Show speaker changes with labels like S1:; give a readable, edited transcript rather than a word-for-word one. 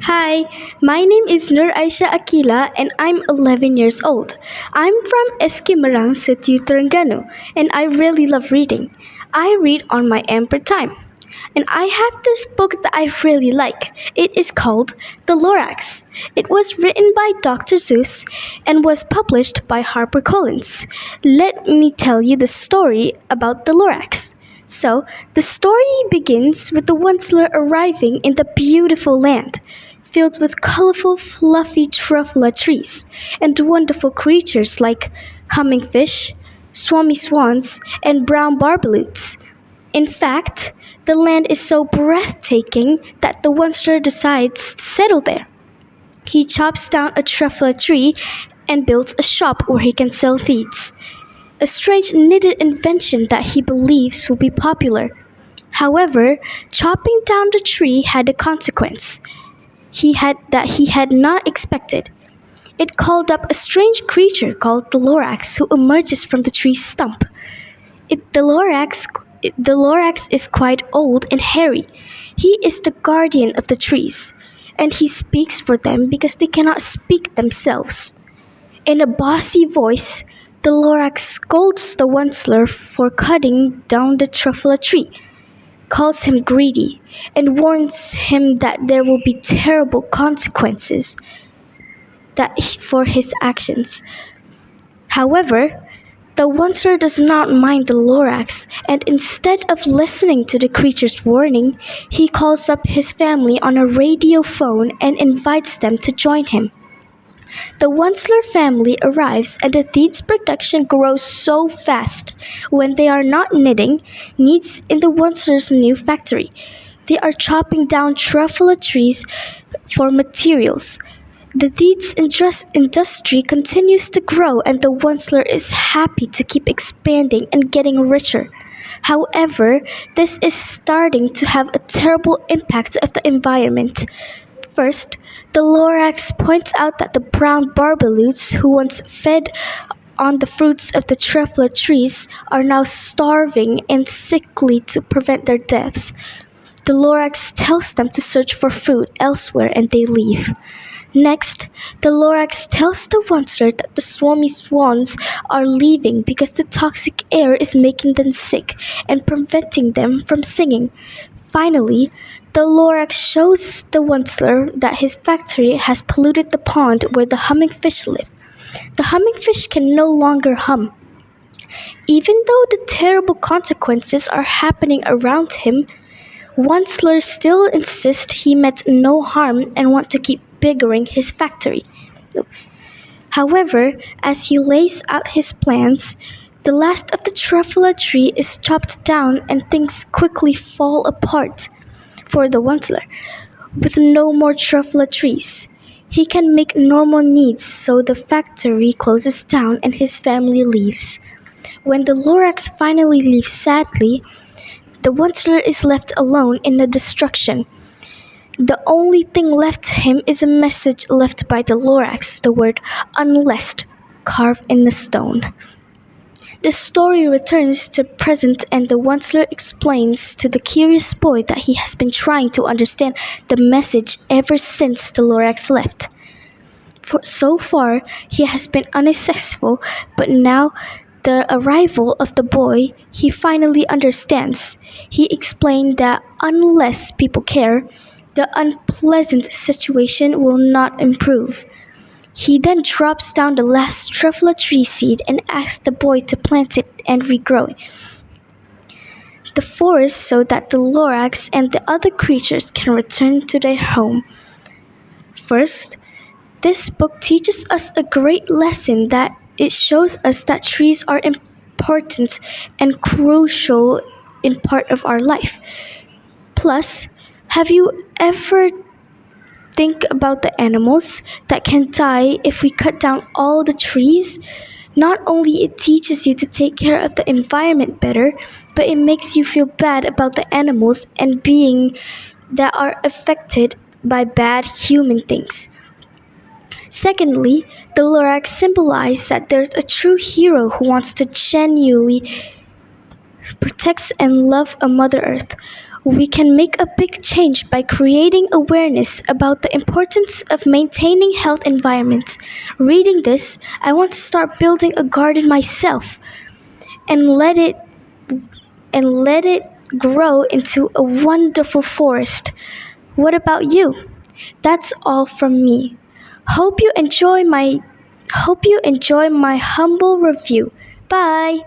S1: Hi, my name is Nur Aisha Akila and I'm 11 years old. I'm from Merang, Setiu, Terengganu, and I really love reading. I read on my amper time. And I have this book that I really like. It is called The Lorax. It was written by Dr. Seuss and was published by HarperCollins. Let me tell you the story about the Lorax. So, the story begins with the Onceler arriving in the beautiful land, filled with colorful, fluffy truffula trees and wonderful creatures like humming fish, swami swans, and brown barbaloots. In fact, the land is so breathtaking that the Onceler decides to settle there. He chops down a truffula tree and builds a shop where he can sell seeds, a strange knitted invention that he believes will be popular. However, chopping down the tree had a consequence he had not expected. It called up a strange creature called the Lorax who emerges from the tree's stump. It, the Lorax the Lorax is quite old and hairy. He is the guardian of the trees, and he speaks for them because they cannot speak themselves. In a bossy voice, the Lorax scolds the Onceler for cutting down the truffula tree, calls him greedy, and warns him that there will be terrible consequences for his actions. However, the Onceler does not mind the Lorax, and instead of listening to the creature's warning, he calls up his family on a radio phone and invites them to join him. The Onceler family arrives and the seeds production grows so fast when they are not knitting needs in the Onceler's new factory. They are chopping down truffula trees for materials. The seeds industry continues to grow and the Onceler is happy to keep expanding and getting richer. However, this is starting to have a terrible impact of the environment. First, the Lorax points out that the brown barbaloots who once fed on the fruits of the truffula trees are now starving and sickly to prevent their deaths. The Lorax tells them to search for food elsewhere and they leave. Next, the Lorax tells the Onceler that the swami swans are leaving because the toxic air is making them sick and preventing them from singing. Finally, the Lorax shows the Onceler that his factory has polluted the pond where the humming fish live. The humming fish can no longer hum. Even though the terrible consequences are happening around him, Onceler still insists he meant no harm and wants to keep biggering his factory. However, as he lays out his plans, the last of the truffula tree is chopped down and things quickly fall apart for the Onceler. With no more truffula trees, he can make normal needs, so the factory closes down and his family leaves. When the Lorax finally leaves sadly, the Onceler is left alone in the destruction. The only thing left to him is a message left by the Lorax, the word unless carved in the stone. The story returns to present and the Onceler explains to the curious boy that he has been trying to understand the message ever since the Lorax left. So far, he has been unsuccessful, but now the arrival of the boy, he finally understands. He explained that unless people care, the unpleasant situation will not improve. He then drops down the last truffula tree seed and asks the boy to plant it and regrow the forest so that the Lorax and the other creatures can return to their home. First, this book teaches us a great lesson that it shows us that trees are important and crucial in part of our life. Plus, have you ever think about the animals that can die if we cut down all the trees? Not only it teaches you to take care of the environment better, but it makes you feel bad about the animals and beings that are affected by bad human things. Secondly, the Lorax symbolizes that there's a true hero who wants to genuinely protect and love a Mother Earth. We can make a big change by creating awareness about the importance of maintaining health environments. Reading this, I want to start building a garden myself and let it grow into a wonderful forest. What about you? That's all from me. Hope you enjoy my Hope you enjoy my humble review. Bye.